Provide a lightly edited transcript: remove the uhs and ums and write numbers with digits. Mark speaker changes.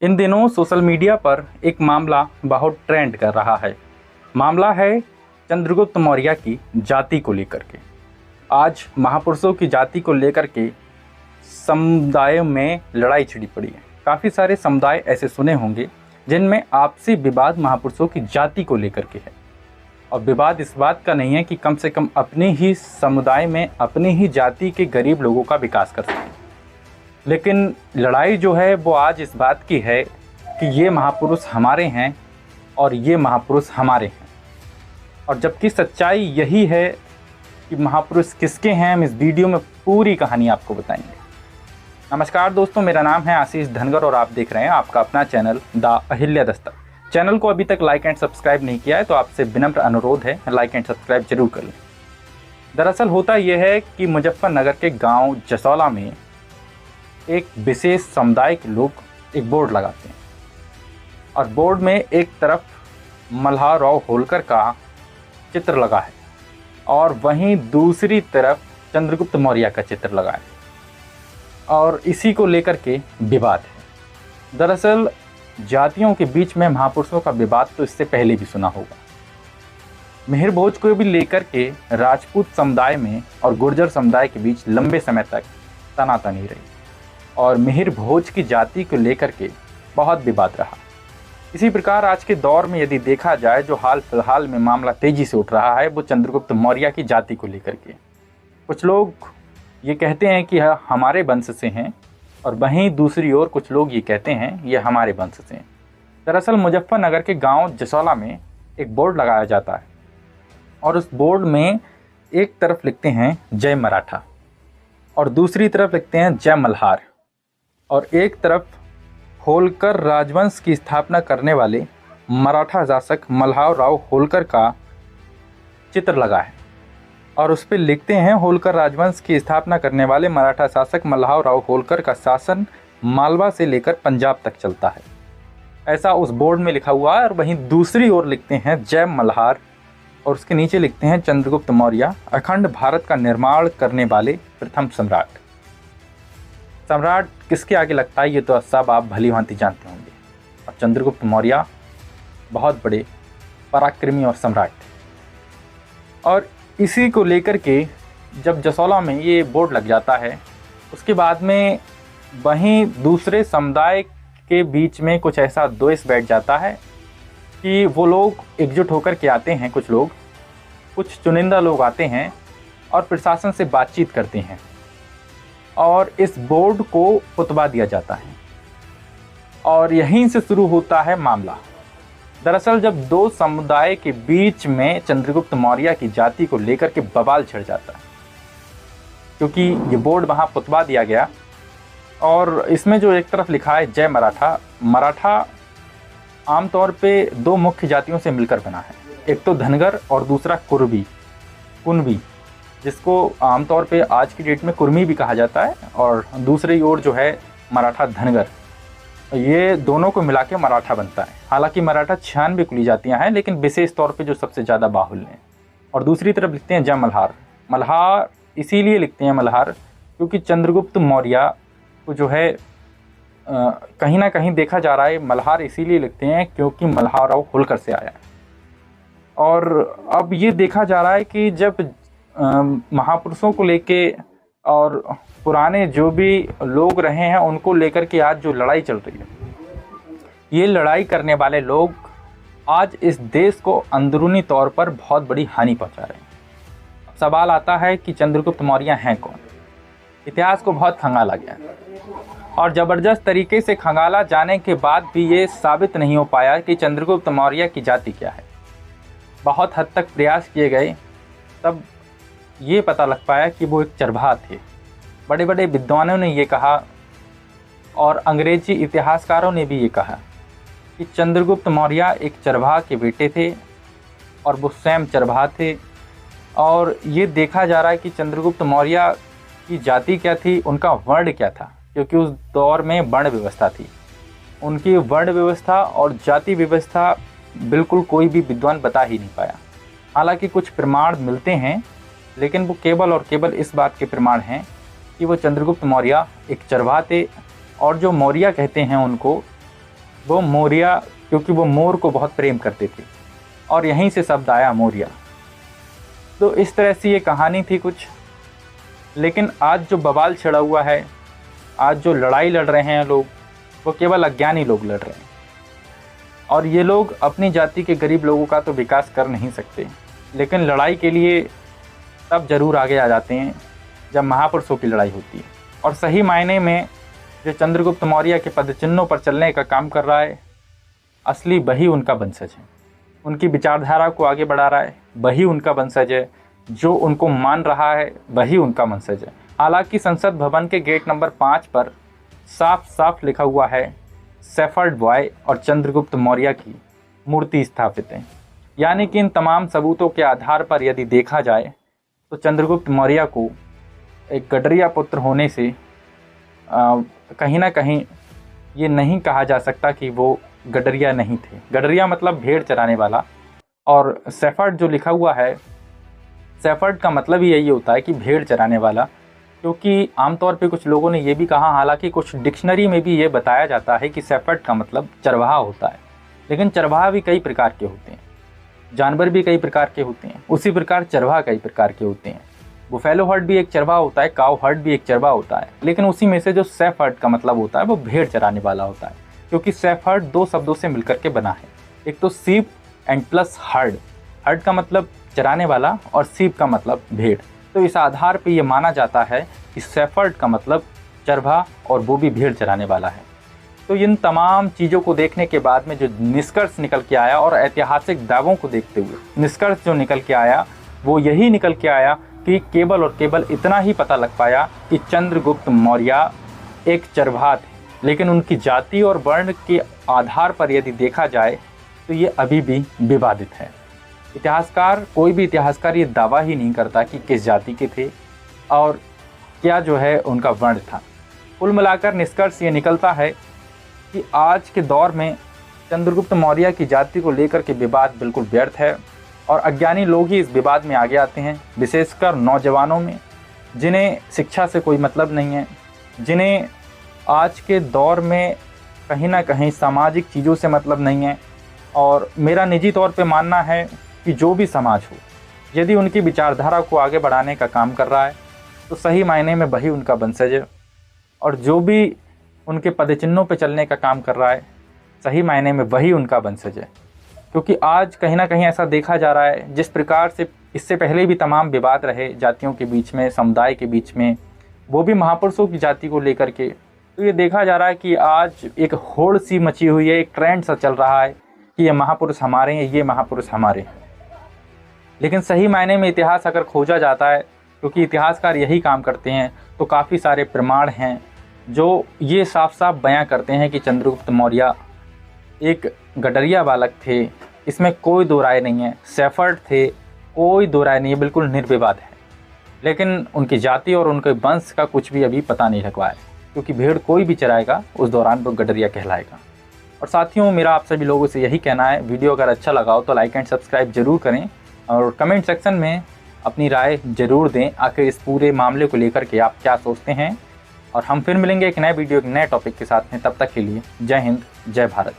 Speaker 1: इन दिनों social media पर एक मामला बहुत ट्रेंड कर रहा है। मामला है चंद्रगुप्त मौर्य की जाति को लेकर के। आज महापुरुषों की जाति को लेकर के समुदायों में लड़ाई छिड़ी पड़ी है। काफ़ी सारे समुदाय ऐसे सुने होंगे जिनमें आपसी विवाद महापुरुषों की जाति को लेकर के है। और विवाद इस बात का नहीं है कि कम से कम अपने ही समुदाय में अपनी ही जाति के गरीब लोगों का विकास कर सकें, लेकिन लड़ाई जो है वो आज इस बात की है कि ये महापुरुष हमारे हैं और ये महापुरुष हमारे हैं। और जबकि सच्चाई यही है कि महापुरुष किसके हैं, हम इस वीडियो में पूरी कहानी आपको बताएंगे। नमस्कार दोस्तों, मेरा नाम है आशीष धनगर और आप देख रहे हैं आपका अपना channel the Ahilya Dastak. Channel को अभी तक लाइक एंड सब्सक्राइब नहीं किया है तो आपसे विनम्र अनुरोध है, लाइक एंड सब्सक्राइब जरूर कर लें। दरअसल होता यह है कि मुजफ्फरनगर के गाँव जसौला में एक विशेष समुदाय के लोग एक बोर्ड लगाते हैं और बोर्ड में एक तरफ मल्हारराव होलकर का चित्र लगा है और वहीं दूसरी तरफ चंद्रगुप्त मौर्य का चित्र लगा है और इसी को लेकर के विवाद है। दरअसल जातियों के बीच में महापुरुषों का विवाद तो इससे पहले भी सुना होगा। मिहिर भोज को भी लेकर के राजपूत समुदाय में और गुर्जर समुदाय के बीच लंबे समय तक तनातनी रही और मिहिर भोज की जाति को लेकर के बहुत विवाद रहा। इसी प्रकार आज के दौर में यदि देखा जाए जो हाल फिलहाल में मामला तेजी से उठ रहा है वो चंद्रगुप्त मौर्य की जाति को लेकर के। कुछ लोग ये कहते हैं कि यह हमारे वंश से हैं और वहीं दूसरी ओर कुछ लोग ये कहते हैं ये हमारे वंश से हैं। दरअसल मुजफ्फरनगर के गांव जसौला में एक बोर्ड लगाया जाता है और उस बोर्ड में एक तरफ लिखते हैं जय मराठा और दूसरी तरफ लिखते हैं जय मल्हार और एक तरफ होलकर राजवंश की स्थापना करने वाले मराठा शासक मल्हारराव होलकर का चित्र लगा है और उस पर लिखते हैं होलकर राजवंश की स्थापना करने वाले मराठा शासक मल्हारराव होलकर का शासन मालवा से लेकर पंजाब तक चलता है, ऐसा उस बोर्ड में लिखा हुआ है। और वहीं दूसरी ओर लिखते हैं जय मल्हार और उसके नीचे लिखते हैं चंद्रगुप्त मौर्य अखंड भारत का निर्माण करने वाले प्रथम सम्राट। सम्राट किसके आगे लगता है ये तो सब आप भली भांति जानते होंगे और चंद्रगुप्त मौर्य बहुत बड़े पराक्रमी और सम्राट थे। और इसी को लेकर के जब जसौला में ये बोर्ड लग जाता है उसके बाद में वहीं दूसरे समुदाय के बीच में कुछ ऐसा द्वेष बैठ जाता है कि वो लोग एकजुट होकर के आते हैं, कुछ चुनिंदा लोग आते हैं और प्रशासन से बातचीत करते हैं और इस बोर्ड को पुतवा दिया जाता है और यहीं से शुरू होता है मामला। दरअसल जब दो समुदाय के बीच में चंद्रगुप्त मौर्य की जाति को लेकर के बवाल छिड़ जाता है क्योंकि ये बोर्ड वहाँ पुतवा दिया गया और इसमें जो एक तरफ लिखा है जय मराठा, मराठा आमतौर पे दो मुख्य जातियों से मिलकर बना है, एक तो धनगर और दूसरा कुनबी, जिसको आमतौर पे आज की डेट में कुर्मी भी कहा जाता है और दूसरी ओर जो है मराठा धनगर, ये दोनों को मिला के मराठा बनता है। हालांकि मराठा 96 कुली जातियाँ हैं लेकिन विशेष तौर पे जो सबसे ज़्यादा बाहुल्य हैं। और दूसरी तरफ लिखते हैं जय मल्हार। मल्हार इसीलिए लिखते हैं मल्हार क्योंकि चंद्रगुप्त मौर्य को जो है कहीं ना कहीं देखा जा रहा है मल्हार इसीलिए लिखते हैं क्योंकि मल्हारराव होलकर से आया है। और अब ये देखा जा रहा है कि जब महापुरुषों को लेके और पुराने जो भी लोग रहे हैं उनको लेकर के आज जो लड़ाई चल रही है, ये लड़ाई करने वाले लोग आज इस देश को अंदरूनी तौर पर बहुत बड़ी हानि पहुंचा रहे हैं। सवाल आता है कि चंद्रगुप्त मौर्य हैं कौन। इतिहास को बहुत खंगाला गया और ज़बरदस्त तरीके से खंगाला जाने के बाद भी ये साबित नहीं हो पाया कि चंद्रगुप्त मौर्य की जाति क्या है। बहुत हद तक प्रयास किए गए तब ये पता लग पाया कि वो एक चरवाहा थे। बड़े बड़े विद्वानों ने ये कहा और अंग्रेजी इतिहासकारों ने भी ये कहा कि चंद्रगुप्त मौर्य एक चरवाहा के बेटे थे और वो स्वयं चरवाहा थे। और ये देखा जा रहा है कि चंद्रगुप्त मौर्य की जाति क्या थी, उनका वर्ण क्या था, क्योंकि उस दौर में वर्ण व्यवस्था थी। उनकी वर्ण व्यवस्था और जाति व्यवस्था बिल्कुल कोई भी विद्वान बता ही नहीं पाया। हालांकि कुछ प्रमाण मिलते हैं लेकिन वो केवल और केवल इस बात के प्रमाण हैं कि वो चंद्रगुप्त मौर्य एक चरवाहा थे और जो मौर्य कहते हैं उनको वो मौर्य, क्योंकि वो मोर को बहुत प्रेम करते थे और यहीं से शब्द आया मौर्य। तो इस तरह से ये कहानी थी कुछ। लेकिन आज जो बवाल छिड़ा हुआ है, आज जो लड़ाई लड़ रहे हैं लोग, वो केवल अज्ञानी लोग लड़ रहे हैं। और ये लोग अपनी जाति के गरीब लोगों का तो विकास कर नहीं सकते, लेकिन लड़ाई के लिए तब ज़रूर आगे आ जाते हैं जब महापुरुषों की लड़ाई होती है। और सही मायने में जो चंद्रगुप्त मौर्य के पदचिन्हों पर चलने का काम कर रहा है, असली वही उनका वंशज है। उनकी विचारधारा को आगे बढ़ा रहा है, वही उनका वंशज है। जो उनको मान रहा है, वही उनका वंशज है। हालांकि संसद भवन के गेट नंबर 5 पर साफ साफ लिखा हुआ है शेफर्ड बॉय और चंद्रगुप्त मौर्य की मूर्ति स्थापित है। यानी कि इन तमाम सबूतों के आधार पर यदि देखा जाए तो चंद्रगुप्त मौर्य को एक गडरिया पुत्र होने से कहीं ना कहीं ये नहीं कहा जा सकता कि वो गडरिया नहीं थे। गडरिया मतलब भेड़ चराने वाला, और शेफर्ड जो लिखा हुआ है, शेफर्ड का मतलब ही यही होता है कि भेड़ चराने वाला। क्योंकि आमतौर पे कुछ लोगों ने ये भी कहा, हालांकि कुछ डिक्शनरी में भी ये बताया जाता है कि शेफर्ड का मतलब चरवाहा होता है। लेकिन चरवाहा भी कई प्रकार के होते हैं, जानवर भी कई प्रकार के होते हैं, उसी प्रकार चरवाहा कई प्रकार के होते हैं। बुफेलो हर्ड भी एक चरवाहा होता है, काऊ हर्ड भी एक चरवाहा होता है। लेकिन उसी में से जो शेफर्ड का मतलब होता है वो भेड़ चराने वाला होता है। क्योंकि शेफर्ड 2 शब्दों से मिलकर के बना है, एक तो sheep and plus heard. Heard का मतलब चराने वाला और शीप का मतलब भेड़। तो इस आधार पे ये माना जाता है कि शेफर्ड का मतलब चरवाहा और वो भी भेड़ चराने वाला है। तो इन तमाम चीज़ों को देखने के बाद में जो निष्कर्ष निकल के आया, और ऐतिहासिक दावों को देखते हुए निष्कर्ष जो निकल के आया, वो यही निकल के आया कि केवल और केवल इतना ही पता लग पाया कि चंद्रगुप्त मौर्य एक चरवाहा थे। लेकिन उनकी जाति और वर्ण के आधार पर यदि देखा जाए तो ये अभी भी विवादित है। इतिहासकार, कोई भी इतिहासकार ये दावा ही नहीं करता कि किस जाति के थे और क्या जो है उनका वर्ण था। कुल मिलाकर निष्कर्ष ये निकलता है कि आज के दौर में चंद्रगुप्त मौर्य की जाति को लेकर के विवाद बिल्कुल व्यर्थ है, और अज्ञानी लोग ही इस विवाद में आगे आते हैं, विशेषकर नौजवानों में, जिन्हें शिक्षा से कोई मतलब नहीं है, जिन्हें आज के दौर में कहीं ना कहीं सामाजिक चीज़ों से मतलब नहीं है। और मेरा निजी तौर पे मानना है कि जो भी समाज हो, यदि उनकी विचारधारा को आगे बढ़ाने का काम कर रहा है तो सही मायने में वही उनका वंशज है, और जो भी उनके पदचिन्हों पे चलने का काम कर रहा है, सही मायने में वही उनका वंशज है। क्योंकि आज कहीं ना कहीं ऐसा देखा जा रहा है, जिस प्रकार से इससे पहले भी तमाम विवाद रहे जातियों के बीच में, समुदाय के बीच में, वो भी महापुरुषों की जाति को लेकर के, तो ये देखा जा रहा है कि आज एक होड़ सी मची हुई है, एक ट्रेंड सा चल रहा है कि ये महापुरुष हमारे हैं, ये महापुरुष हमारे हैं। लेकिन सही मायने में इतिहास अगर खोजा जाता है, क्योंकि इतिहासकार यही काम करते हैं, तो काफ़ी सारे प्रमाण हैं जो ये साफ साफ बयां करते हैं कि चंद्रगुप्त मौर्य एक गडरिया बालक थे। इसमें कोई दो राय नहीं है। शेफर्ड थे, कोई दो राय नहीं है, बिल्कुल निर्विवाद है। लेकिन उनकी जाति और उनके वंश का कुछ भी अभी पता नहीं लगा है, क्योंकि भेड़ कोई भी चराएगा उस दौरान वो गडरिया कहलाएगा। और साथियों, मेरा आप सभी लोगों से यही कहना है, वीडियो अगर अच्छा लगा हो तो लाइक एंड सब्सक्राइब जरूर करें, और कमेंट सेक्शन में अपनी राय जरूर दें, आखिर इस पूरे मामले को लेकर के आप क्या सोचते हैं। और हम फिर मिलेंगे एक नए वीडियो, एक नए टॉपिक के साथ में। तब तक के लिए जय हिंद, जय भारत।